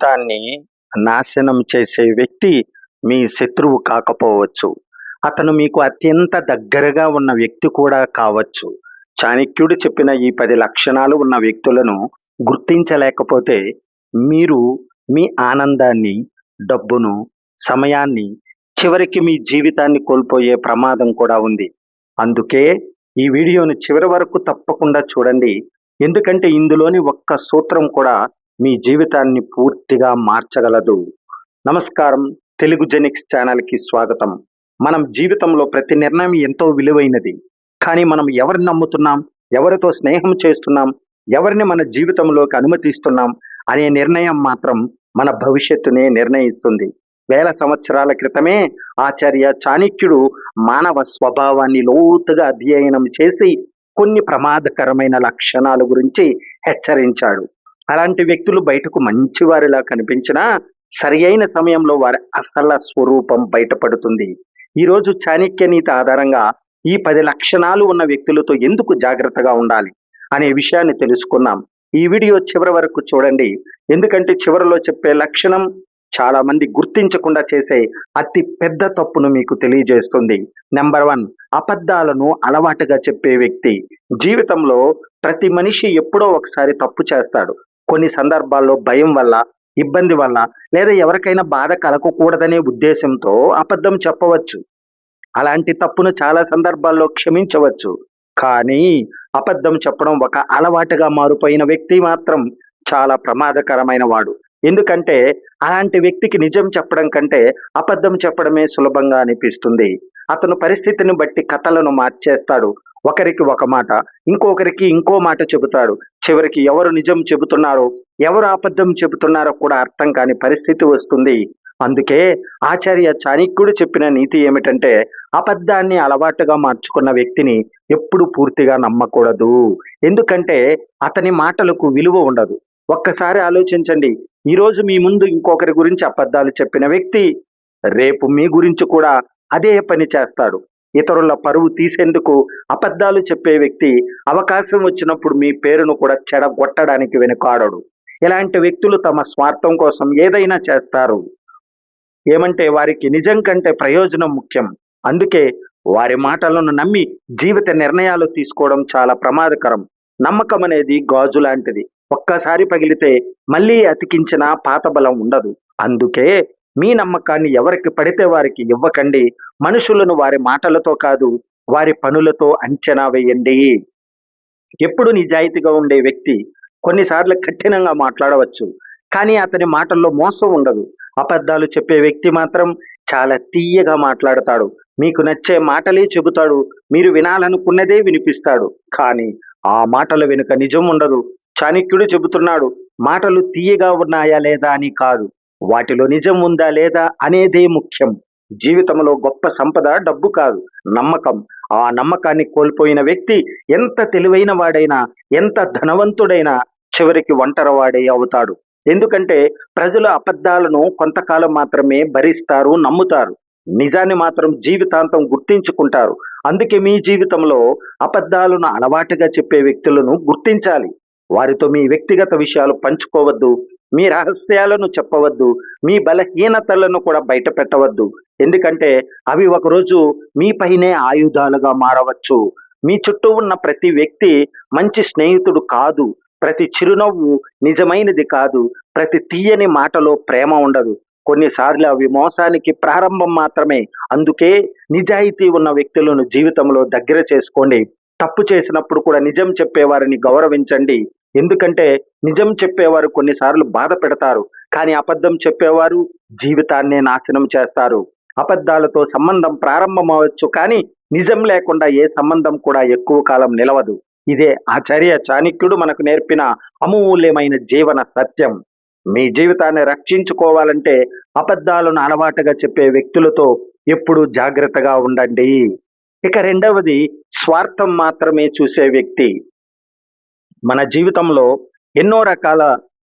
జీవితాన్ని నాశనం చేసే వ్యక్తి మీ శత్రువు కాకపోవచ్చు. అతను మీకు అత్యంత దగ్గరగా ఉన్న వ్యక్తి కూడా కావచ్చు. చాణక్యుడు చెప్పిన ఈ 10 లక్షణాలు ఉన్న వ్యక్తులను గుర్తించలేకపోతే మీరు మీ ఆనందాన్ని, డబ్బును, సమయాన్ని, చివరికి మీ జీవితాన్ని కోల్పోయే ప్రమాదం కూడా ఉంది. అందుకే ఈ వీడియోను చివరి వరకు తప్పకుండా చూడండి. ఎందుకంటే ఇందులోని ఒక్క సూత్రం కూడా మీ జీవితాన్ని పూర్తిగా మార్చగలదు. నమస్కారం, తెలుగు జెనిక్స్ ఛానల్కి స్వాగతం. మనం జీవితంలో ప్రతి నిర్ణయం ఎంతో విలువైనది. కానీ మనం ఎవరిని నమ్ముతున్నాం, ఎవరితో స్నేహం చేస్తున్నాం, ఎవరిని మన జీవితంలోకి అనుమతిస్తున్నాం అనే నిర్ణయం మాత్రం మన భవిష్యత్తునే నిర్ణయిస్తుంది. వేల సంవత్సరాల క్రితమే ఆచార్య చాణక్యుడు మానవ స్వభావాన్ని లోతుగా అధ్యయనం చేసి కొన్ని ప్రమాదకరమైన లక్షణాల గురించి హెచ్చరించాడు. అలాంటి వ్యక్తులు బయటకు మంచివారిలా కనిపించినా సరి అయిన సమయంలో వారి అసలు స్వరూపం బయటపడుతుంది. ఈరోజు చాణక్య నీతి ఆధారంగా ఈ 10 లక్షణాలు ఉన్న వ్యక్తులతో ఎందుకు జాగ్రత్తగా ఉండాలి అనే విషయాన్ని తెలుసుకున్నాం. ఈ వీడియో చివరి వరకు చూడండి. ఎందుకంటే చివరిలో చెప్పే లక్షణం చాలా మంది గుర్తించకుండా చేసే అతి పెద్ద తప్పును మీకు తెలియజేస్తుంది. నెంబర్ 1, అబద్ధాలను అలవాటుగా చెప్పే వ్యక్తి. జీవితంలో ప్రతి మనిషి ఎప్పుడో ఒకసారి తప్పు చేస్తాడు. కొన్ని సందర్భాల్లో భయం వల్ల, ఇబ్బంది వల్ల, లేదా ఎవరికైనా బాధ కలగకూడదనే ఉద్దేశంతో అబద్ధం చెప్పవచ్చు. అలాంటి తప్పును చాలా సందర్భాల్లో క్షమించవచ్చు. కానీ అబద్ధం చెప్పడం ఒక అలవాటుగా మారిపోయిన వ్యక్తి మాత్రం చాలా ప్రమాదకరమైన వాడు. ఎందుకంటే అలాంటి వ్యక్తికి నిజం చెప్పడం కంటే అబద్ధం చెప్పడమే సులభంగా అనిపిస్తుంది. అతను పరిస్థితిని బట్టి కథలను మార్చేస్తాడు. ఒకరికి ఒక మాట, ఇంకొకరికి ఇంకో మాట చెబుతాడు. చివరికి ఎవరు నిజం చెబుతున్నారో, ఎవరు అబద్ధం చెబుతున్నారో కూడా అర్థం కాని పరిస్థితి వస్తుంది. అందుకే ఆచార్య చాణక్యుడు చెప్పిన నీతి ఏమిటంటే, అబద్ధాన్ని అలవాటుగా మార్చుకున్న వ్యక్తిని ఎప్పుడు పూర్తిగా నమ్మకూడదు. ఎందుకంటే అతని మాటలకు విలువ ఉండదు. ఒక్కసారి ఆలోచించండి. ఈరోజు మీ ముందు ఇంకొకరి గురించి అబద్ధాలు చెప్పిన వ్యక్తి రేపు మీ గురించి కూడా అదే పని చేస్తాడు. ఇతరుల పరువు తీసేందుకు అబద్ధాలు చెప్పే వ్యక్తి అవకాశం వచ్చినప్పుడు మీ పేరును కూడా చెడగొట్టడానికి వెనుకాడడు. ఇలాంటి వ్యక్తులు తమ స్వార్థం కోసం ఏదైనా చేస్తారు. ఏమంటే వారికి నిజం కంటే ప్రయోజనం ముఖ్యం. అందుకే వారి మాటలను నమ్మి జీవిత నిర్ణయాలు తీసుకోవడం చాలా ప్రమాదకరం. నమ్మకం అనేది గాజు లాంటిది. ఒక్కసారి పగిలితే మళ్ళీ అతికించిన పాత బలం ఉండదు. అందుకే మీ నమ్మకాన్ని ఎవరికి పడితే వారికి ఇవ్వకండి. మనుషులను వారి మాటలతో కాదు, వారి పనులతో అంచనా వేయండి. ఎప్పుడు నిజాయితీగా ఉండే వ్యక్తి కొన్నిసార్లు కఠినంగా మాట్లాడవచ్చు, కానీ అతని మాటల్లో మోసం ఉండదు. అబద్ధాలు చెప్పే వ్యక్తి మాత్రం చాలా తీయగా మాట్లాడతాడు. మీకు నచ్చే మాటలే చెబుతాడు. మీరు వినాలనుకున్నదే వినిపిస్తాడు. కానీ ఆ మాటల వెనుక నిజం ఉండదు. చాణక్యుడు చెబుతున్నాడు, మాటలు తీయగా ఉన్నాయా లేదా అని కాదు, వాటిలో నిజం ఉందా లేదా అనేదే ముఖ్యం. జీవితంలో గొప్ప సంపద డబ్బు కాదు, నమ్మకం. ఆ నమ్మకాన్ని కోల్పోయిన వ్యక్తి ఎంత తెలివైన వాడైనా, ఎంత ధనవంతుడైనా చివరికి ఒంటరివాడే అవుతాడు. ఎందుకంటే ప్రజలు అబద్ధాలను కొంతకాలం మాత్రమే భరిస్తారు, నమ్ముతారు. నిజాన్ని మాత్రం జీవితాంతం గుర్తించుకుంటారు. అందుకే మీ జీవితంలో అబద్ధాలను అలవాటుగా చెప్పే వ్యక్తులను గుర్తించాలి. వారితో మీ వ్యక్తిగత విషయాలు పంచుకోవద్దు. మీ రహస్యాలను చెప్పవద్దు. మీ బలహీనతలను కూడా బయట పెట్టవద్దు. ఎందుకంటే అవి ఒకరోజు మీపైనే ఆయుధాలుగా మారవచ్చు. మీ చుట్టూ ఉన్న ప్రతి వ్యక్తి మంచి స్నేహితుడు కాదు. ప్రతి చిరునవ్వు నిజమైనది కాదు. ప్రతి తీయని మాటలో ప్రేమ ఉండదు. కొన్నిసార్లు అవి మోసానికి ప్రారంభం మాత్రమే. అందుకే నిజాయితీ ఉన్న వ్యక్తులను జీవితంలో దగ్గర చేసుకోండి. తప్పు చేసినప్పుడు కూడా నిజం చెప్పేవారిని గౌరవించండి. ఎందుకంటే నిజం చెప్పేవారు కొన్నిసార్లు బాధ పెడతారు, కానీ అబద్ధం చెప్పేవారు జీవితాన్నే నాశనం చేస్తారు. అబద్ధాలతో సంబంధం ప్రారంభమవచ్చు, కానీ నిజం లేకుండా ఏ సంబంధం కూడా ఎక్కువ కాలం నిలవదు. ఇదే ఆచార్య చాణక్యుడు మనకు నేర్పిన అమూల్యమైన జీవన సత్యం. మీ జీవితాన్ని రక్షించుకోవాలంటే అబద్ధాలను అలవాటుగా చెప్పే వ్యక్తులతో ఎప్పుడూ జాగ్రత్తగా ఉండండి. ఇక రెండవది, స్వార్థం మాత్రమే చూసే వ్యక్తి. మన జీవితంలో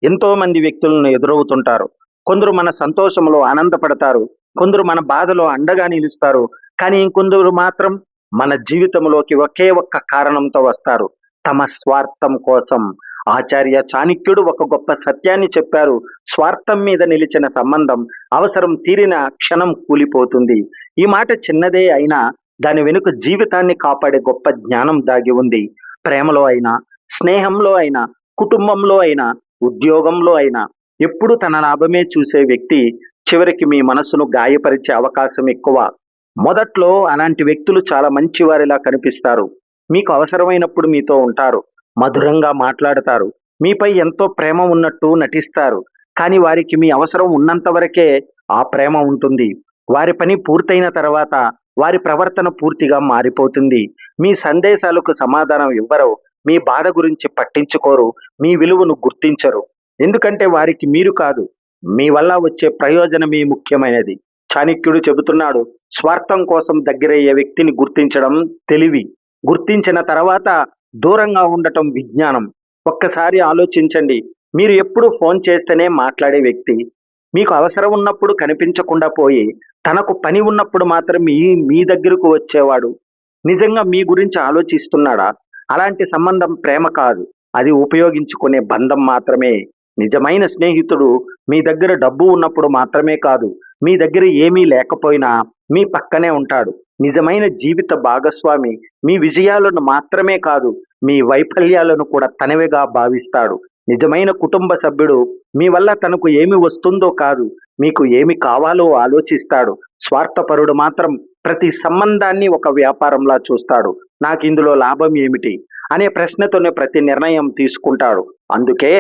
ఎంతో మంది వ్యక్తులను ఎదురవుతుంటారు. కొందరు మన సంతోషంలో ఆనందపడతారు, కొందరు మన బాధలో అండగా నిలుస్తారు. కానీ ఇంకొందరు మాత్రం మన జీవితంలోకి ఒకే ఒక్క కారణంతో వస్తారు, తమ స్వార్థం కోసం. ఆచార్య చాణక్యుడు ఒక గొప్ప సత్యాన్ని చెప్పారు. స్వార్థం మీద నిలిచిన సంబంధం అవసరం తీరిన క్షణం కూలిపోతుంది. ఈ మాట చిన్నదే అయినా దాని వెనుక జీవితాన్ని కాపాడే గొప్ప జ్ఞానం దాగి ఉంది. ప్రేమలో అయినా, స్నేహంలో అయినా, కుటుంబంలో అయినా, ఉద్యోగంలో అయినా ఎప్పుడు తన లాభమే చూసే వ్యక్తి చివరికి మీ మనసును గాయపరిచే అవకాశం ఎక్కువ. మొదట్లో అలాంటి వ్యక్తులు చాలా మంచివారిలా కనిపిస్తారు. మీకు అవసరమైనప్పుడు మీతో ఉంటారు, మధురంగా మాట్లాడతారు, మీపై ఎంతో ప్రేమ ఉన్నట్టు నటిస్తారు. కానీ వారికి మీ అవసరం ఉన్నంత వరకే ఆ ప్రేమ ఉంటుంది. వారి పని పూర్తయిన తర్వాత వారి ప్రవర్తన పూర్తిగా మారిపోతుంది. మీ సందేశాలకు సమాధానం ఇవ్వరు, మీ బాధ గురించి పట్టించుకోరు, మీ విలువను గుర్తించరు. ఎందుకంటే వారికి మీరు కాదు, మీ వల్ల వచ్చే ప్రయోజనమే ముఖ్యమైనది. చాణక్యుడు చెబుతున్నాడు, స్వార్థం కోసం దగ్గరయ్యే వ్యక్తిని గుర్తించడం తెలివి, గుర్తించిన తర్వాత దూరంగా ఉండటం విజ్ఞానం. ఒక్కసారి ఆలోచించండి, మీరు ఎప్పుడు ఫోన్ చేస్తేనే మాట్లాడే వ్యక్తి, మీకు అవసరం ఉన్నప్పుడు కనిపించకుండా పోయి తనకు పని ఉన్నప్పుడు మాత్రం మీ దగ్గరకు వచ్చేవాడు నిజంగా మీ గురించి ఆలోచిస్తున్నాడా? అలాంటి సంబంధం ప్రేమ కాదు, అది ఉపయోగించుకునే బంధం మాత్రమే. నిజమైన స్నేహితుడు మీ దగ్గర డబ్బు ఉన్నప్పుడు మాత్రమే కాదు, మీ దగ్గర ఏమీ లేకపోయినా మీ పక్కనే ఉంటాడు. నిజమైన జీవిత భాగస్వామి మీ విజయాలను మాత్రమే కాదు, మీ వైఫల్యాలను కూడా తనవిగా భావిస్తాడు. నిజమైన కుటుంబ సభ్యుడు మీ వల్ల తనకు ఏమి వస్తుందో కాదు, మీకు ఏమి కావాలో ఆలోచిస్తాడు. స్వార్థపరుడు మాత్రం ప్రతి సంబంధాన్ని ఒక వ్యాపారంలా చూస్తాడు. నాకు ఇందులో లాభం ఏమిటి అనే ప్రశ్నతోనే ప్రతి నిర్ణయం తీసుకుంటాడు. అందుకే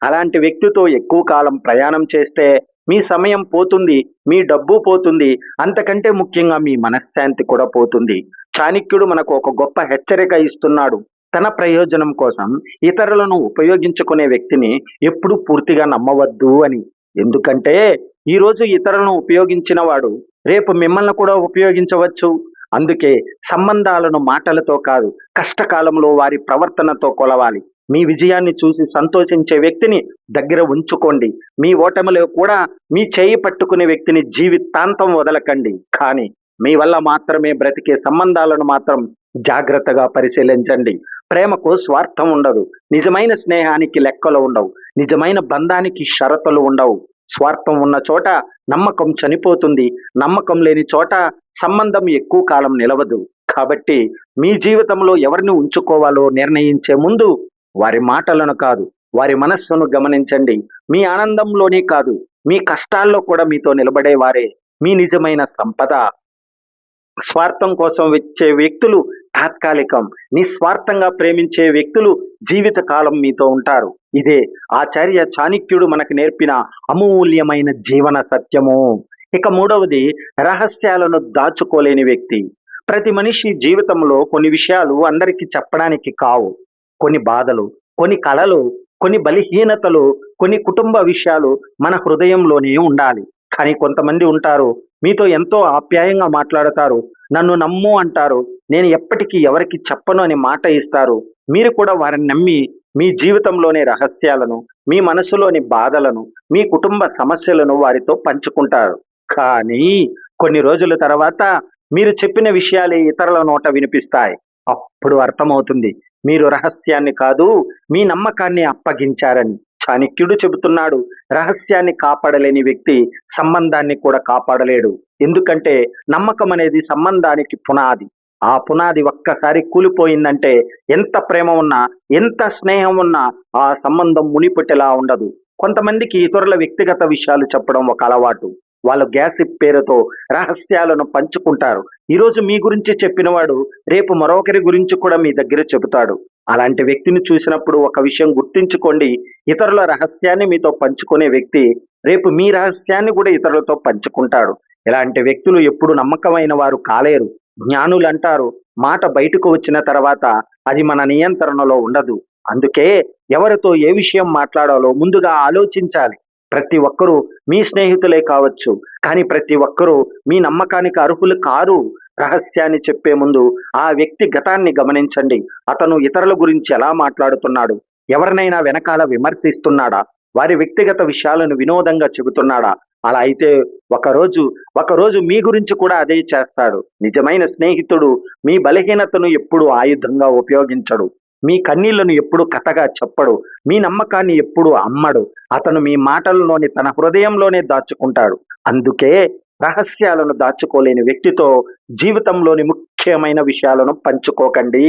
అలాంటి వ్యక్తితో ఎక్కువ కాలం ప్రయాణం చేస్తే మీ సమయం పోతుంది, మీ డబ్బు పోతుంది, అంతకంటే ముఖ్యంగా మీ మనశ్శాంతి కూడా పోతుంది. చాణక్యుడు మనకు ఒక గొప్ప హెచ్చరిక ఇస్తున్నాడు. తన ప్రయోజనం కోసం ఇతరులను ఉపయోగించుకునే వ్యక్తిని ఎప్పుడూ పూర్తిగా నమ్మవద్దు అని. ఎందుకంటే ఈరోజు ఇతరులను ఉపయోగించిన వాడు రేపు మిమ్మల్ని కూడా ఉపయోగించవచ్చు. అందుకే సంబంధాలను మాటలతో కాదు, కష్టకాలంలో వారి ప్రవర్తనతో కొలవాలి. మీ విజయాన్ని చూసి సంతోషించే వ్యక్తిని దగ్గర ఉంచుకోండి. మీ ఓటమిలో కూడా మీ చేయి పట్టుకునే వ్యక్తిని జీవితాంతం వదలకండి. కానీ మీ వల్ల మాత్రమే బ్రతికే సంబంధాలను మాత్రం జాగ్రత్తగా పరిశీలించండి. ప్రేమకు స్వార్థం ఉండదు, నిజమైన స్నేహానికి లెక్కలు ఉండవు, నిజమైన బంధానికి షరతులు ఉండవు. స్వార్థం ఉన్న చోట నమ్మకం చనిపోతుంది, నమ్మకం లేని చోట సంబంధం ఎక్కువ కాలం నిలవదు. కాబట్టి మీ జీవితంలో ఎవరిని ఉంచుకోవాలో నిర్ణయించే ముందు వారి మాటలను కాదు, వారి మనస్సును గమనించండి. మీ ఆనందంలోనే కాదు, మీ కష్టాల్లో కూడా మీతో నిలబడే వారే మీ నిజమైన సంపద. స్వార్థం కోసం వచ్చే వ్యక్తులు తాత్కాలికం, నిస్వార్థంగా ప్రేమించే వ్యక్తులు జీవితకాలం మీతో ఉంటారు. ఇదే ఆచార్య చాణక్యుడు మనకు నేర్పిన అమూల్యమైన జీవన సత్యము. ఇక మూడవది, రహస్యాలను దాచుకోలేని వ్యక్తి. ప్రతి మనిషి జీవితంలో కొన్ని విషయాలు అందరికీ చెప్పడానికి కావు. కొన్ని బాధలు, కొన్ని కలలు, కొన్ని బలహీనతలు, కొన్ని కుటుంబ విషయాలు మన హృదయంలోనే ఉండాలి. కానీ కొంతమంది ఉంటారు, మీతో ఎంతో ఆప్యాయంగా మాట్లాడతారు, నన్ను నమ్ము అంటారు, నేను ఎప్పటికీ ఎవరికి చెప్పను అని మాట ఇస్తారు. మీరు కూడా వారిని నమ్మి మీ జీవితంలోని రహస్యాలను, మీ మనసులోని బాధలను, మీ కుటుంబ సమస్యలను వారితో పంచుకుంటారు. కానీ కొన్ని రోజుల తర్వాత మీరు చెప్పిన విషయాలే ఇతరుల నోట వినిపిస్తాయి. అప్పుడు అర్థమవుతుంది, మీరు రహస్యాన్ని కాదు, మీ నమ్మకాన్ని అప్పగించారని. చాణక్యుడు చెబుతున్నాడు, రహస్యాన్ని కాపాడలేని వ్యక్తి సంబంధాన్ని కూడా కాపాడలేడు. ఎందుకంటే నమ్మకం అనేది సంబంధానికి పునాది. ఆ పునాది ఒక్కసారి కూలిపోయిందంటే ఎంత ప్రేమ ఉన్నా, ఎంత స్నేహం ఉన్నా ఆ సంబంధం మునిపటిలా ఉండదు. కొంతమందికి ఇతరుల వ్యక్తిగత విషయాలు చెప్పడం ఒక అలవాటు. వాళ్ళు గ్యాసిప్ పేరుతో రహస్యాలను పంచుకుంటారు. ఈరోజు మీ గురించి చెప్పినవాడు రేపు మరొకరి గురించి కూడా మీ దగ్గర చెబుతాడు. అలాంటి వ్యక్తిని చూసినప్పుడు ఒక విషయం గుర్తించుకోండి, ఇతరుల రహస్యాన్ని మీతో పంచుకునే వ్యక్తి రేపు మీ రహస్యాన్ని కూడా ఇతరులతో పంచుకుంటాడు. ఇలాంటి వ్యక్తులు ఎప్పుడు నమ్మకమైన వారు కాలేరు. జ్ఞానులు అంటారు, మాట బయటకు వచ్చిన తర్వాత అది మన నియంత్రణలో ఉండదు. అందుకే ఎవరితో ఏ విషయం మాట్లాడాలో ముందుగా ఆలోచించాలి. ప్రతి ఒక్కరూ మీ స్నేహితులే కావచ్చు, కానీ ప్రతి ఒక్కరూ మీ నమ్మకానికి అర్హులు కారు. రహస్యాన్ని చెప్పే ముందు ఆ వ్యక్తి గతాన్ని గమనించండి. అతను ఇతరుల గురించి ఎలా మాట్లాడుతున్నాడు, ఎవరినైనా వెనకాల విమర్శిస్తున్నాడా, వారి వ్యక్తిగత విషయాలను వినోదంగా చెబుతున్నాడా? అలా అయితే ఒకరోజు మీ గురించి కూడా అదే చేస్తాడు. నిజమైన స్నేహితుడు మీ బలహీనతను ఎప్పుడూ ఆయుధంగా ఉపయోగించడు. మీ కన్నీళ్లను ఎప్పుడు కథగా చెప్పడు. మీ నమ్మకాన్ని ఎప్పుడు అమ్మడు. అతను మీ మాటల్లోని తన హృదయంలోనే దాచుకుంటాడు. అందుకే రహస్యాలను దాచుకోలేని వ్యక్తితో జీవితంలోని ముఖ్యమైన విషయాలను పంచుకోకండి.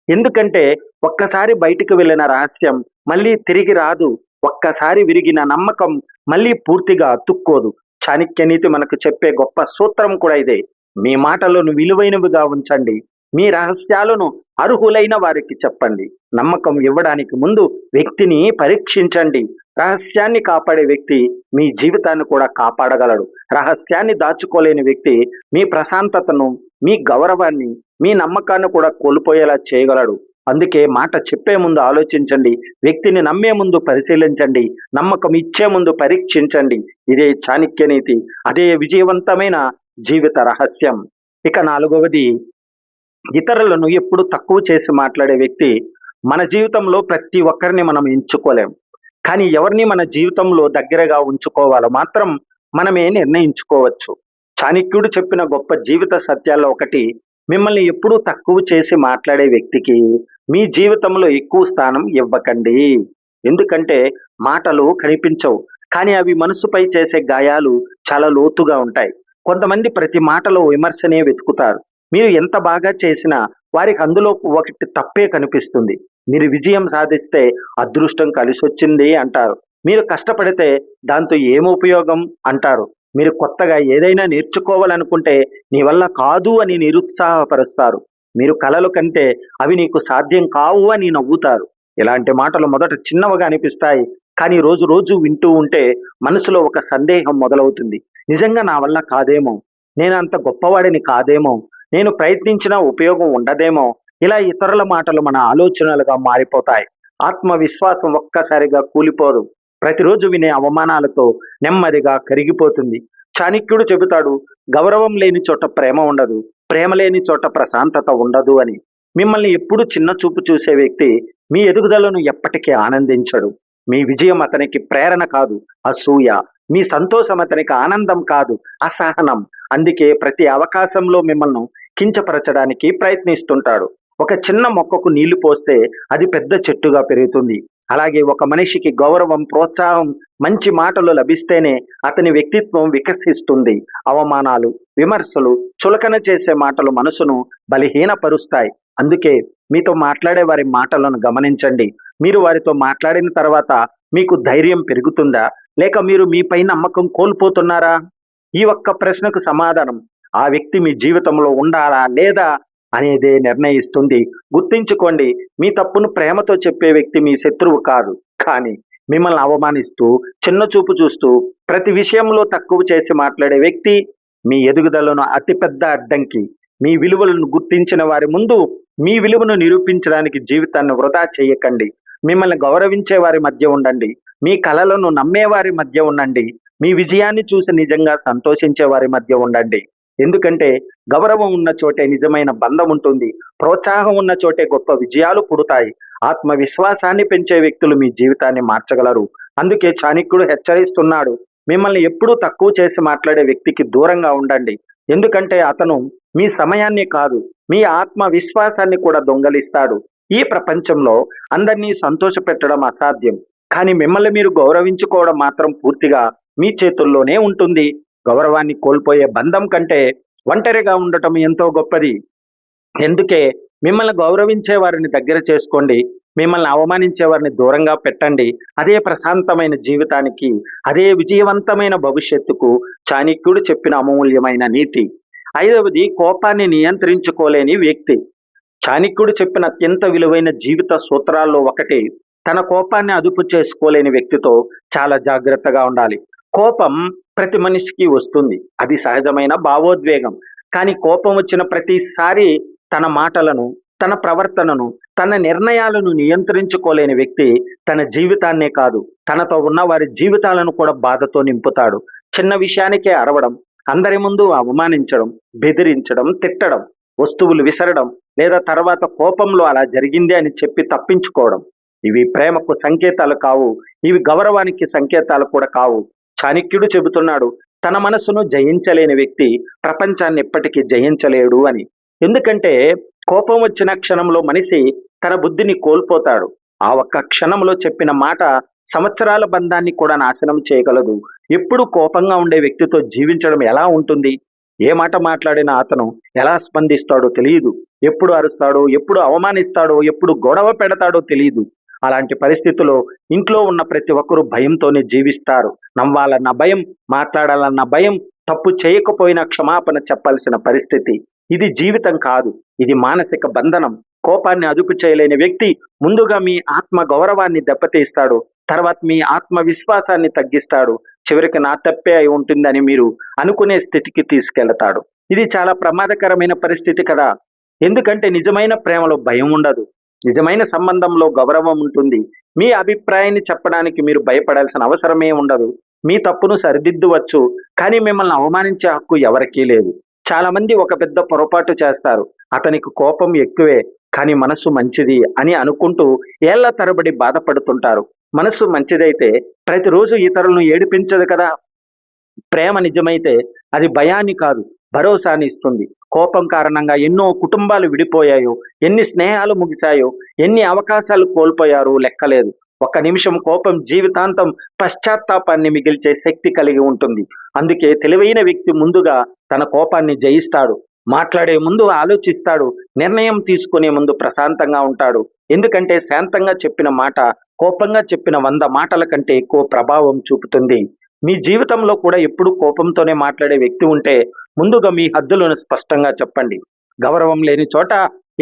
ఎందుకంటే ఒక్కసారి బయటికి వెళ్ళిన రహస్యం మళ్ళీ తిరిగి రాదు. ఒక్కసారి విరిగిన నమ్మకం మళ్ళీ పూర్తిగా అతుక్కోదు. చాణక్య నీతి మనకు చెప్పే గొప్ప సూత్రం కూడా ఇదే. మీ మాటలను విలువైనవిగా ఉంచండి. మీ రహస్యాలను అర్హులైన వారికి చెప్పండి. నమ్మకం ఇవ్వడానికి ముందు వ్యక్తిని పరీక్షించండి. రహస్యాన్ని కాపాడే వ్యక్తి మీ జీవితాన్ని కూడా కాపాడగలడు. రహస్యాన్ని దాచుకోలేని వ్యక్తి మీ ప్రశాంతతను, మీ గౌరవాన్ని, మీ నమ్మకాన్ని కూడా కోల్పోయేలా చేయగలడు. అందుకే మాట చెప్పే ముందు ఆలోచించండి. వ్యక్తిని నమ్మే ముందు పరిశీలించండి. నమ్మకం ఇచ్చే ముందు పరీక్షించండి. ఇదే చాణక్య నీతి. అదే విజయవంతమైన జీవిత రహస్యం. ఇక 4వది, ఇతరులను ఎప్పుడు తక్కువ చేసి మాట్లాడే వ్యక్తి. మన జీవితంలో ప్రతి ఒక్కరిని మనం ఎంచుకోలేం. కానీ ఎవరిని మన జీవితంలో దగ్గరగా ఉంచుకోవాలో మాత్రం మనమే నిర్ణయించుకోవచ్చు. చాణక్యుడు చెప్పిన గొప్ప జీవిత సత్యాల్లో ఒకటి, మిమ్మల్ని ఎప్పుడూ తక్కువ చేసి మాట్లాడే వ్యక్తికి మీ జీవితంలో ఎక్కువ స్థానం ఇవ్వకండి. ఎందుకంటే మాటలు కనిపించవు, కానీ అవి మనసుపై చేసే గాయాలు చాలా లోతుగా ఉంటాయి. కొంతమంది ప్రతి మాటలో విమర్శనే వెతుకుతారు. మీరు ఎంత బాగా చేసినా వారికి అందులో ఒకటి తప్పే కనిపిస్తుంది. మీరు విజయం సాధిస్తే అదృష్టం కలిసొచ్చింది అంటారు. మీరు కష్టపడితే దాంతో ఏం ఉపయోగం అంటారు. మీరు కొత్తగా ఏదైనా నేర్చుకోవాలనుకుంటే నీ వల్ల కాదు అని నిరుత్సాహపరుస్తారు. మీరు కలలు కంటే అవి నీకు సాధ్యం కావు అని నవ్వుతారు. ఇలాంటి మాటలు మొదట చిన్నవిగా అనిపిస్తాయి, కానీ రోజు రోజు వింటూ ఉంటే మనసులో ఒక సందేహం మొదలవుతుంది. నిజంగా నా వల్ల కాదేమో, నేను అంత గొప్పవాడిని కాదేమో, నేను ప్రయత్నించినా ఉపయోగం ఉండదేమో. ఇలా ఇతరుల మాటలు మన ఆలోచనలుగా మారిపోతాయి. ఆత్మవిశ్వాసం ఒక్కసారిగా కూలిపోదు. ప్రతిరోజు వినే అవమానాలతో నెమ్మదిగా కరిగిపోతుంది. చాణక్యుడు చెబుతాడు, గౌరవం లేని చోట ప్రేమ ఉండదు, ప్రేమ లేని చోట ప్రశాంతత ఉండదు అని. మిమ్మల్ని ఎప్పుడు చిన్న చూపు చూసే వ్యక్తి మీ ఎదుగుదలను ఎప్పటికీ ఆనందించడు. మీ విజయం అతనికి ప్రేరణ కాదు, అసూయ. మీ సంతోషం అతనికి ఆనందం కాదు, అసహనం. అందుకే ప్రతి అవకాశంలో మిమ్మల్ని కించపరచడానికి ప్రయత్నిస్తుంటాడు. ఒక చిన్న మొక్కకు నీళ్లు పోస్తే అది పెద్ద చెట్టుగా పెరుగుతుంది. అలాగే ఒక మనిషికి గౌరవం, ప్రోత్సాహం, మంచి మాటలు లభిస్తేనే అతని వ్యక్తిత్వం వికసిస్తుంది. అవమానాలు, విమర్శలు, చులకన చేసే మాటలు మనసును బలహీనపరుస్తాయి. అందుకే మీతో మాట్లాడే వారి మాటలను గమనించండి. మీరు వారితో మాట్లాడిన తర్వాత మీకు ధైర్యం పెరుగుతుందా, లేక మీరు మీపై నమ్మకం కోల్పోతున్నారా? ఈ ఒక్క ప్రశ్నకు సమాధానం ఆ వ్యక్తి మీ జీవితంలో ఉండాలా లేదా అనేదే నిర్ణయిస్తుంది. గుర్తుంచుకోండి, మీ తప్పును ప్రేమతో చెప్పే వ్యక్తి మీ శత్రువు కాదు. కానీ మిమ్మల్ని అవమానిస్తూ, చిన్న చూపు చూస్తూ, ప్రతి విషయంలో తక్కువ చేసి మాట్లాడే వ్యక్తి మీ ఎదుగుదలను అతిపెద్ద అడ్డంకి. మీ విలువలను గుర్తించిన వారి ముందు మీ విలువను నిరూపించడానికి జీవితాన్ని వృధా చేయకండి. మిమ్మల్ని గౌరవించే వారి మధ్య ఉండండి. మీ కలలను నమ్మేవారి మధ్య ఉండండి. మీ విజయాన్ని చూసి నిజంగా సంతోషించే వారి మధ్య ఉండండి. ఎందుకంటే గౌరవం ఉన్న చోటే నిజమైన బంధం ఉంటుంది. ప్రోత్సాహం ఉన్న చోటే గొప్ప విజయాలు పుడతాయి. ఆత్మవిశ్వాసాన్ని పెంచే వ్యక్తులు మీ జీవితాన్ని మార్చగలరు. అందుకే చాణక్యుడు హెచ్చరిస్తున్నాడు, మిమ్మల్ని ఎప్పుడూ తక్కువ చేసి మాట్లాడే వ్యక్తికి దూరంగా ఉండండి. ఎందుకంటే అతను మీ సమయాన్ని కాదు, మీ ఆత్మవిశ్వాసాన్ని కూడా దొంగలిస్తాడు. ఈ ప్రపంచంలో అందరినీ సంతోషపెట్టడం అసాధ్యం, కానీ మిమ్మల్ని మీరు గౌరవించుకోవడం మాత్రం పూర్తిగా మీ చేతుల్లోనే ఉంటుంది. గౌరవాన్ని కోల్పోయే బంధం కంటే ఒంటరిగా ఉండటం ఎంతో గొప్పది. ఎందుకే మిమ్మల్ని గౌరవించే వారిని దగ్గర చేసుకోండి, మిమ్మల్ని అవమానించే వారిని దూరంగా పెట్టండి. అదే ప్రశాంతమైన జీవితానికి, అదే విజయవంతమైన భవిష్యత్తుకు చాణక్యుడు చెప్పిన అమూల్యమైన నీతి. 5వది, కోపాన్ని నియంత్రించుకోలేని వ్యక్తి. చాణక్యుడు చెప్పిన అత్యంత విలువైన జీవిత సూత్రాల్లో ఒకటి, తన కోపాన్ని అదుపు చేసుకోలేని వ్యక్తితో చాలా జాగ్రత్తగా ఉండాలి. కోపం ప్రతి మనిషికి వస్తుంది, అది సహజమైన భావోద్వేగం. కానీ కోపం వచ్చిన ప్రతిసారి తన మాటలను, తన ప్రవర్తనను, తన నిర్ణయాలను నియంత్రించుకోలేని వ్యక్తి తన జీవితాన్నే కాదు, తనతో ఉన్న వారి జీవితాలను కూడా బాధతో నింపుతాడు. చిన్న విషయానికే అరవడం, అందరి ముందు అవమానించడం, బెదిరించడం, తిట్టడం, వస్తువులు విసరడం, లేదా తర్వాత కోపంలో అలా జరిగింది అని చెప్పి తప్పించుకోవడం. ఇవి ప్రేమకు సంకేతాలు కావు, ఇవి గౌరవానికి సంకేతాలు కూడా కావు. చాణక్యుడు చెబుతున్నాడు, తన మనసును జయించలేని వ్యక్తి ప్రపంచాన్ని ఎప్పటికీ జయించలేడు అని. ఎందుకంటే కోపం వచ్చిన క్షణంలో మనిషి తన బుద్ధిని కోల్పోతాడు. ఆ ఒక్క క్షణంలో చెప్పిన మాట సంవత్సరాల బంధాన్ని కూడా నాశనం చేయగలదు. ఎప్పుడు కోపంగా ఉండే వ్యక్తితో జీవించడం ఎలా ఉంటుంది? ఏ మాట మాట్లాడినా అతను ఎలా స్పందిస్తాడో తెలియదు. ఎప్పుడు అరుస్తాడో, ఎప్పుడు అవమానిస్తాడో, ఎప్పుడు గొడవ పెడతాడో తెలియదు. అలాంటి పరిస్థితిలో ఇంట్లో ఉన్న ప్రతి ఒక్కరూ భయంతోనే జీవిస్తారు. నవ్వాలన్న భయం, మాట్లాడాలన్న భయం, తప్పు చేయకపోయినా క్షమాపణ చెప్పాల్సిన పరిస్థితి. ఇది జీవితం కాదు, ఇది మానసిక బంధనం. కోపాన్ని అదుపు చేయలేని వ్యక్తి ముందుగా మీ ఆత్మ గౌరవాన్ని దెబ్బతీస్తాడు. తర్వాత మీ ఆత్మవిశ్వాసాన్ని తగ్గిస్తాడు. చివరికి నా తప్పే అయి ఉంటుందని మీరు అనుకునే స్థితికి తీసుకెళ్తాడు. ఇది చాలా ప్రమాదకరమైన పరిస్థితి కదా. ఎందుకంటే నిజమైన ప్రేమలో భయం ఉండదు. నిజమైన సంబంధంలో గౌరవం ఉంటుంది. మీ అభిప్రాయాన్ని చెప్పడానికి మీరు భయపడాల్సిన అవసరమే ఉండదు. మీ తప్పును సరిదిద్దవచ్చు, కానీ మిమ్మల్ని అవమానించే హక్కు ఎవరికీ లేదు. చాలా మంది ఒక పెద్ద పొరపాటు చేస్తారు. అతనికి కోపం ఎక్కువే, కానీ మనసు మంచిది అని అనుకుంటూ ఏళ్ల తరబడి బాధపడుతుంటారు. మనసు మంచిదైతే ప్రతిరోజు ఇతరులను ఏడిపించదు కదా. ప్రేమ నిజమైతే అది భయాన్ని కాదు, భరోసాని ఇస్తుంది. కోపం కారణంగా ఎన్నో కుటుంబాలు విడిపోయాయో, ఎన్ని స్నేహాలు ముగిశాయో, ఎన్ని అవకాశాలు కోల్పోయారో లెక్కలేదు. ఒక్క నిమిషం కోపం జీవితాంతం పశ్చాత్తాపాన్ని మిగిల్చే శక్తి కలిగి ఉంటుంది. అందుకే తెలివైన వ్యక్తి ముందుగా తన కోపాన్ని జయిస్తాడు. మాట్లాడే ముందు ఆలోచిస్తాడు. నిర్ణయం తీసుకునే ముందు ప్రశాంతంగా ఉంటాడు. ఎందుకంటే శాంతంగా చెప్పిన మాట కోపంగా చెప్పిన 100 మాటల కంటే ఎక్కువ ప్రభావం చూపుతుంది. మీ జీవితంలో కూడా ఎప్పుడు కోపంతోనే మాట్లాడే వ్యక్తి ఉంటే ముందుగా మీ హద్దులను స్పష్టంగా చెప్పండి. గౌరవం లేని చోట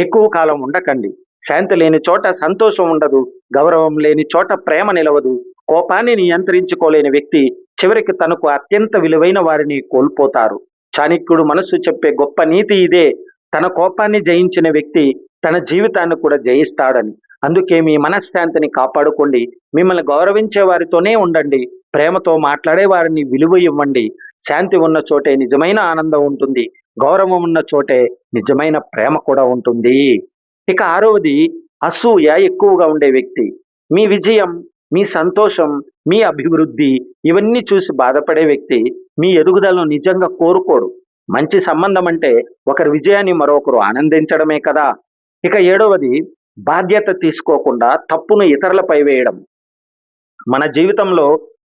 ఎక్కువ కాలం ఉండకండి. శాంతి లేని చోట సంతోషం ఉండదు. గౌరవం లేని చోట ప్రేమ నిలవదు. కోపాన్ని నియంత్రించుకోలేని వ్యక్తి చివరికి తనకు అత్యంత విలువైన వారిని కోల్పోతారు. చాణక్యుడు మనస్సు చెప్పే గొప్ప నీతి ఇదే. తన కోపాన్ని జయించిన వ్యక్తి తన జీవితాన్ని కూడా జయిస్తాడని. అందుకే మీ మనశ్శాంతిని కాపాడుకోండి. మిమ్మల్ని గౌరవించే వారితోనే ఉండండి. ప్రేమతో మాట్లాడే వారిని విలువ ఇవ్వండి. శాంతి ఉన్న చోటే నిజమైన ఆనందం ఉంటుంది. గౌరవం ఉన్న చోటే నిజమైన ప్రేమ కూడా ఉంటుంది. ఇక 6వది అసూయ ఎక్కువగా ఉండే వ్యక్తి. మీ విజయం, మీ సంతోషం, మీ అభివృద్ధి ఇవన్నీ చూసి బాధపడే వ్యక్తి మీ ఎదుగుదలను నిజంగా కోరుకోడు. మంచి సంబంధం అంటే ఒకరి విజయాన్ని మరొకరు ఆనందించడమే కదా. ఇక 7వది బాధ్యత తీసుకోకుండా తప్పును ఇతరులపై వేయడం. మన జీవితంలో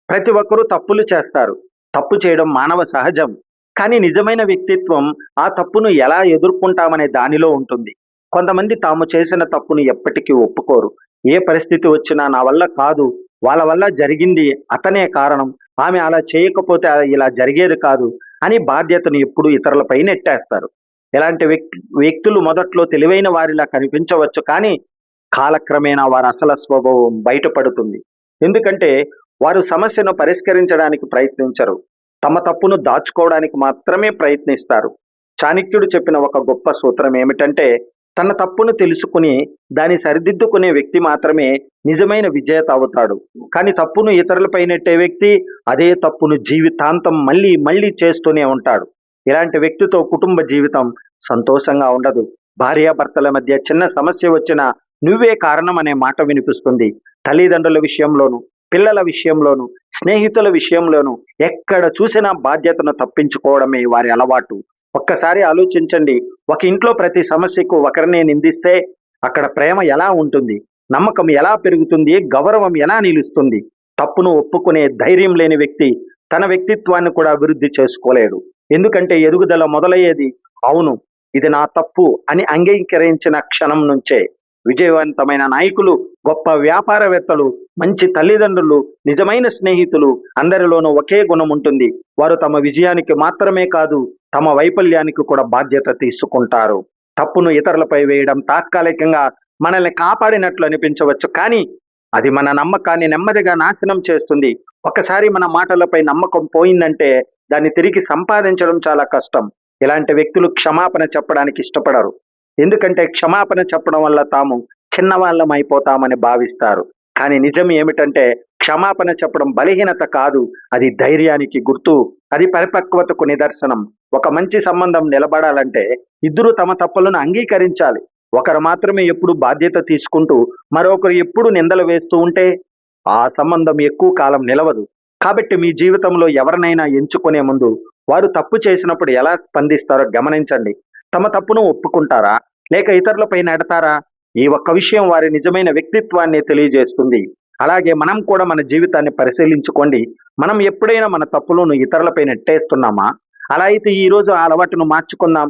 ప్రతి ఒక్కరూ తప్పులు చేస్తారు. తప్పు చేయడం మానవ సహజం. కానీ నిజమైన వ్యక్తిత్వం ఆ తప్పును ఎలా ఎదుర్కొంటామనే దానిలో ఉంటుంది. కొంతమంది తాము చేసిన తప్పును ఎప్పటికీ ఒప్పుకోరు. ఏ పరిస్థితి వచ్చినా నా వల్ల కాదు, వాళ్ళ వల్ల జరిగింది, అతనే కారణం, ఆమె అలా చేయకపోతే ఇలా జరిగేది కాదు అని బాధ్యతను ఎప్పుడు ఇతరులపై నెట్టేస్తారు. ఇలాంటి వ్యక్తులు మొదట్లో తెలివైన వారిలా కనిపించవచ్చు, కానీ కాలక్రమేణా వారి అసలు స్వభావం బయటపడుతుంది. ఎందుకంటే వారు సమస్యను పరిష్కరించడానికి ప్రయత్నించరు. తమ తప్పును దాచుకోవడానికి మాత్రమే ప్రయత్నిస్తారు. చాణక్యుడు చెప్పిన ఒక గొప్ప సూత్రం ఏమిటంటే, తన తప్పును తెలుసుకుని దాన్ని సరిదిద్దుకునే వ్యక్తి మాత్రమే నిజమైన విజేత అవుతాడు. కానీ తప్పును ఇతరులపై నెట్టే వ్యక్తి అదే తప్పును జీవితాంతం మళ్ళీ మళ్ళీ చేస్తూనే ఉంటాడు. ఇలాంటి వ్యక్తితో కుటుంబ జీవితం సంతోషంగా ఉండదు. భార్యాభర్తల మధ్య చిన్న సమస్య వచ్చినా నువ్వే కారణం అనే మాట వినిపిస్తుంది. తల్లిదండ్రుల విషయంలోను, పిల్లల విషయంలోను, స్నేహితుల విషయంలోను ఎక్కడ చూసినా బాధ్యతను తప్పించుకోవడమే వారి అలవాటు. ఒక్కసారి ఆలోచించండి. ఒక ఇంట్లో ప్రతి సమస్యకు ఒకరినే నిందిస్తే అక్కడ ప్రేమ ఎలా ఉంటుంది? నమ్మకం ఎలా పెరుగుతుంది? గౌరవం ఎలా నిలుస్తుంది? తప్పును ఒప్పుకునే ధైర్యం లేని వ్యక్తి తన వ్యక్తిత్వాన్ని కూడా అభివృద్ధి చేసుకోలేడు. ఎందుకంటే ఎదుగుదల మొదలయ్యేది అవును, ఇది నా తప్పు అని అంగీకరించిన క్షణం నుంచే. విజయవంతమైన నాయకులు, గొప్ప వ్యాపారవేత్తలు, మంచి తల్లిదండ్రులు, నిజమైన స్నేహితులు అందరిలోనూ ఒకే గుణం ఉంటుంది. వారు తమ విజయానికి మాత్రమే కాదు, తమ వైఫల్యానికి కూడా బాధ్యత తీసుకుంటారు. తప్పును ఇతరులపై వేయడం తాత్కాలికంగా మనల్ని కాపాడినట్లు అనిపించవచ్చు, కానీ అది మన నమ్మకాన్ని నెమ్మదిగా నాశనం చేస్తుంది. ఒకసారి మన మాటలపై నమ్మకం పోయిందంటే దాన్ని తిరిగి సంపాదించడం చాలా కష్టం. ఇలాంటి వ్యక్తులు క్షమాపణ చెప్పడానికి ఇష్టపడరు. ఎందుకంటే క్షమాపణ చెప్పడం వల్ల తాము చిన్నవాళ్ళం అయిపోతామని భావిస్తారు. కానీ నిజం ఏమిటంటే క్షమాపణ చెప్పడం బలహీనత కాదు, అది ధైర్యానికి గుర్తు, అది పరిపక్వతకు నిదర్శనం. ఒక మంచి సంబంధం నిలబడాలంటే ఇద్దరు తమ తప్పులను అంగీకరించాలి. ఒకరు మాత్రమే ఎప్పుడు బాధ్యత తీసుకుంటూ మరొకరు ఎప్పుడు నిందలు వేస్తూ ఉంటే ఆ సంబంధం ఎక్కువ కాలం నిలవదు. కాబట్టి మీ జీవితంలో ఎవరినైనా ఎంచుకునే ముందు వారు తప్పు చేసినప్పుడు ఎలా స్పందిస్తారో గమనించండి. తమ తప్పును ఒప్పుకుంటారా, లేక ఇతరులపై నెడతారా? ఈ ఒక్క విషయం వారి నిజమైన వ్యక్తిత్వాన్ని తెలియజేస్తుంది. అలాగే మనం కూడా మన జీవితాన్ని పరిశీలించుకోండి. మనం ఎప్పుడైనా మన తప్పులను ఇతరులపై నెట్టేస్తున్నామా? అలా అయితే ఈ రోజు ఆ అలవాటును మార్చుకుందాం.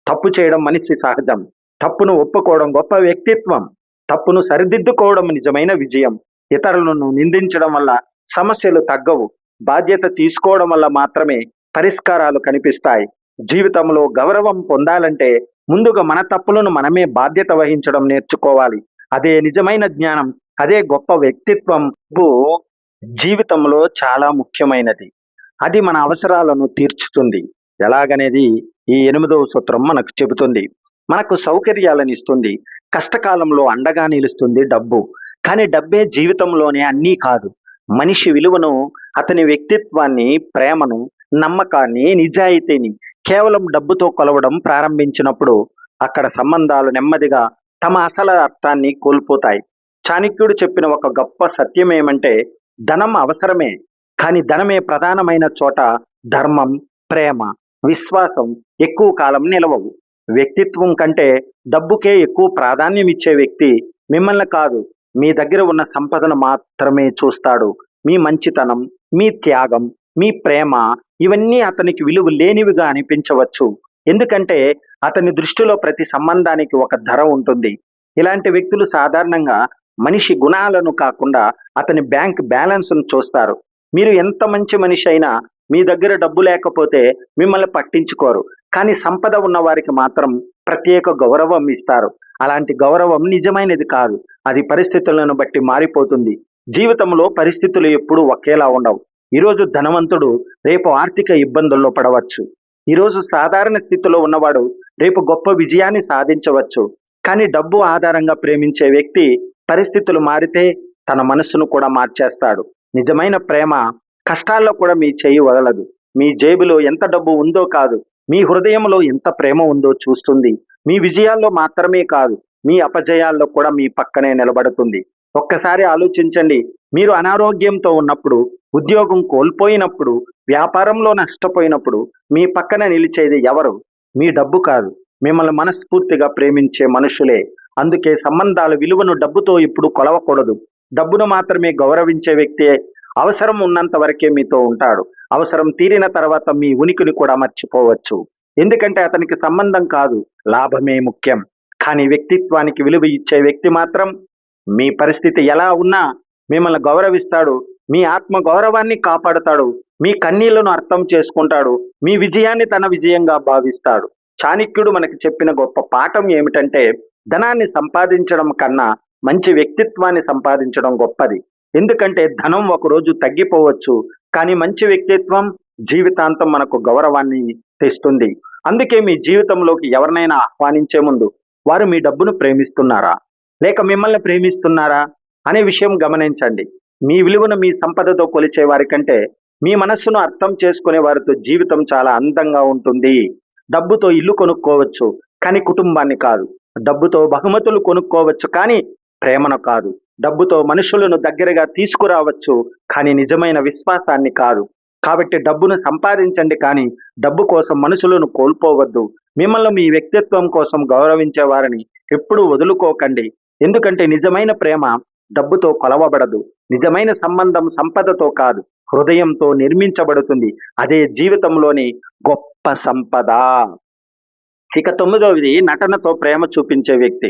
తప్పు చేయడం మనిషి సహజం. తప్పును ఒప్పుకోవడం గొప్ప వ్యక్తిత్వం. తప్పును సరిదిద్దుకోవడం నిజమైన విజయం. ఇతరులను నిందించడం వల్ల సమస్యలు తగ్గవు. బాధ్యత తీసుకోవడం వల్ల మాత్రమే పరిష్కారాలు కనిపిస్తాయి. జీవితంలో గౌరవం పొందాలంటే ముందుగా మన తప్పులను మనమే బాధ్యత వహించడం నేర్చుకోవాలి. అదే నిజమైన జ్ఞానం. అదే గొప్ప వ్యక్తిత్వం. డబ్బు జీవితంలో చాలా ముఖ్యమైనది. అది మన అవసరాలను తీర్చుతుంది. ఎలాగనేది ఈ 8వ సూత్రం మనకు చెబుతుంది. మనకు సౌకర్యాలను ఇస్తుంది. కష్టకాలంలో అండగా నిలుస్తుంది డబ్బు. కానీ డబ్బే జీవితంలోనే అన్నీ కాదు. మనిషి విలువను, అతని వ్యక్తిత్వాన్ని, ప్రేమను, నమ్మకాన్ని, నిజాయితీని కేవలం డబ్బుతో కొలవడం ప్రారంభించినప్పుడు అక్కడ సంబంధాలు నెమ్మదిగా తమ అసలు అర్థాన్ని కోల్పోతాయి. చాణక్యుడు చెప్పిన ఒక గొప్ప సత్యం ఏమంటే, ధనం అవసరమే, కానీ ధనమే ప్రధానమైన చోట ధర్మం, ప్రేమ, విశ్వాసం ఎక్కువ కాలం నిలవవు. వ్యక్తిత్వం కంటే డబ్బుకే ఎక్కువ ప్రాధాన్యం ఇచ్చే వ్యక్తి మిమ్మల్ని కాదు, మీ దగ్గర ఉన్న సంపదను మాత్రమే చూస్తాడు. మీ మంచితనం, మీ త్యాగం, మీ ప్రేమ ఇవన్నీ అతనికి విలువ లేనివిగా అనిపించవచ్చు. ఎందుకంటే అతని దృష్టిలో ప్రతి సంబంధానికి ఒక ధర ఉంటుంది. ఇలాంటి వ్యక్తులు సాధారణంగా మనిషి గుణాలను కాకుండా అతని బ్యాంక్ బ్యాలెన్స్ను చూస్తారు. మీరు ఎంత మంచి మనిషి అయినా మీ దగ్గర డబ్బు లేకపోతే మిమ్మల్ని పట్టించుకోరు. కానీ సంపద ఉన్న వారికి మాత్రం ప్రత్యేక గౌరవం ఇస్తారు. అలాంటి గౌరవం నిజమైనది కాదు. అది పరిస్థితులను బట్టి మారిపోతుంది. జీవితంలో పరిస్థితులు ఎప్పుడూ ఒకేలా ఉండవు. ఈరోజు ధనవంతుడు రేపు ఆర్థిక ఇబ్బందుల్లో పడవచ్చు. ఈరోజు సాధారణ స్థితిలో ఉన్నవాడు రేపు గొప్ప విజయాన్ని సాధించవచ్చు. కానీ డబ్బు ఆధారంగా ప్రేమించే వ్యక్తి పరిస్థితులు మారితే తన మనస్సును కూడా మార్చేస్తాడు. నిజమైన ప్రేమ కష్టాల్లో కూడా మీ చేయి వదలదు. మీ జేబులో ఎంత డబ్బు ఉందో కాదు, మీ హృదయంలో ఎంత ప్రేమ ఉందో చూస్తుంది. మీ విజయాల్లో మాత్రమే కాదు, మీ అపజయాల్లో కూడా మీ పక్కనే నిలబడుతుంది. ఒక్కసారి ఆలోచించండి. మీరు అనారోగ్యంతో ఉన్నప్పుడు, ఉద్యోగం కోల్పోయినప్పుడు, వ్యాపారంలో నష్టపోయినప్పుడు మీ పక్కన నిలిచేది ఎవరు? మీ డబ్బు కాదు, మిమ్మల్ని మనస్ఫూర్తిగా ప్రేమించే మనుషులే. అందుకే సంబంధాల విలువను డబ్బుతో ఇప్పుడు కొలవకూడదు. డబ్బును మాత్రమే గౌరవించే వ్యక్తి అవసరం ఉన్నంత వరకే మీతో ఉంటాడు. అవసరం తీరిన తర్వాత మీ ఉనికిని కూడా మర్చిపోవచ్చు. ఎందుకంటే అతనికి సంబంధం కాదు, లాభమే ముఖ్యం. కానీ వ్యక్తిత్వానికి విలువ ఇచ్చే వ్యక్తి మాత్రం మీ పరిస్థితి ఎలా ఉన్నా మిమ్మల్ని గౌరవిస్తాడు. మీ ఆత్మ గౌరవాన్ని కాపాడుతాడు. మీ కన్నీళ్లను అర్థం చేసుకుంటాడు. మీ విజయాన్ని తన విజయంగా భావిస్తాడు. చాణక్యుడు మనకి చెప్పిన గొప్ప పాఠం ఏమిటంటే, ధనాన్ని సంపాదించడం కన్నా మంచి వ్యక్తిత్వాన్ని సంపాదించడం గొప్పది. ఎందుకంటే ధనం ఒకరోజు తగ్గిపోవచ్చు, కానీ మంచి వ్యక్తిత్వం జీవితాంతం మనకు గౌరవాన్ని తెస్తుంది. అందుకే మీ జీవితంలోకి ఎవరినైనా ఆహ్వానించే ముందు వారు మీ డబ్బును ప్రేమిస్తున్నారా లేక మిమ్మల్ని ప్రేమిస్తున్నారా అనే విషయం గమనించండి. మీ విలువను మీ సంపదతో కొలిచే వారి కంటే మీ మనస్సును అర్థం చేసుకునే వారితో జీవితం చాలా అందంగా ఉంటుంది. డబ్బుతో ఇల్లు కొనుక్కోవచ్చు, కానీ కుటుంబాన్ని కాదు. డబ్బుతో బహుమతులు కొనుక్కోవచ్చు, కానీ ప్రేమను కాదు. డబ్బుతో మనుషులను దగ్గరగా తీసుకురావచ్చు, కానీ నిజమైన విశ్వాసాన్ని కాదు. కాబట్టి డబ్బును సంపాదించండి, కానీ డబ్బు కోసం మనుషులను కోల్పోవద్దు. మిమ్మల్ని మీ వ్యక్తిత్వం కోసం గౌరవించే వారిని ఎప్పుడూ వదులుకోకండి. ఎందుకంటే నిజమైన ప్రేమ డబ్బుతో కొలవబడదు. నిజమైన సంబంధం సంపదతో కాదు, హృదయంతో నిర్మించబడుతుంది. అదే జీవితంలోని గొప్ప సంపద. ఇక 9వది నటనతో ప్రేమ చూపించే వ్యక్తి.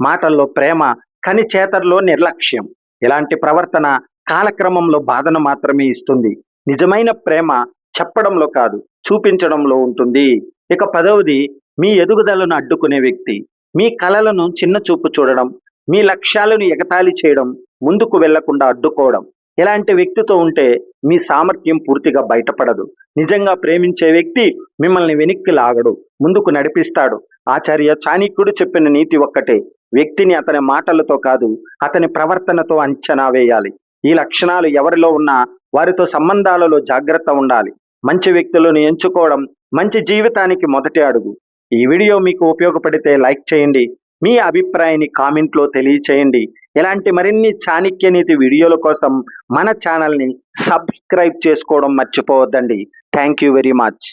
మాటల్లో ప్రేమ, కానీ చేతల్లో నిర్లక్ష్యం. ఇలాంటి ప్రవర్తన కాలక్రమంలో బాధను మాత్రమే ఇస్తుంది. నిజమైన ప్రేమ చెప్పడంలో కాదు, చూపించడంలో ఉంటుంది. ఇక 10వది మీ ఎదుగుదలను అడ్డుకునే వ్యక్తి. మీ కలలను చిన్న చూపు చూడడం, మీ లక్ష్యాలను ఎగతాళి చేయడం, ముందుకు వెళ్లకుండా అడ్డుకోవడం. ఇలాంటి వ్యక్తితో ఉంటే మీ సామర్థ్యం పూర్తిగా బయటపడదు. నిజంగా ప్రేమించే వ్యక్తి మిమ్మల్ని వెనక్కి లాగడు, ముందుకు నడిపిస్తాడు. ఆచార్య చాణక్యుడు చెప్పిన నీతి ఒక్కటే: వ్యక్తిని అతని మాటలతో కాదు, అతని ప్రవర్తనతో అంచనా వేయాలి. ఈ లక్షణాలు ఎవరిలో ఉన్నా వారితో సంబంధాలలో జాగ్రత్త ఉండాలి. మంచి వ్యక్తులను ఎంచుకోవడం మంచి జీవితానికి మొదటి అడుగు. ఈ వీడియో మీకు ఉపయోగపడితే లైక్ చేయండి. మీ అభిప్రాయాన్ని కామెంట్లో తెలియచేయండి. ఇలాంటి మరిన్ని చాణక్య నీతి వీడియోల కోసం మన ఛానల్ని సబ్స్క్రైబ్ చేసుకోవడం మర్చిపోవద్దండి. Thank you very much.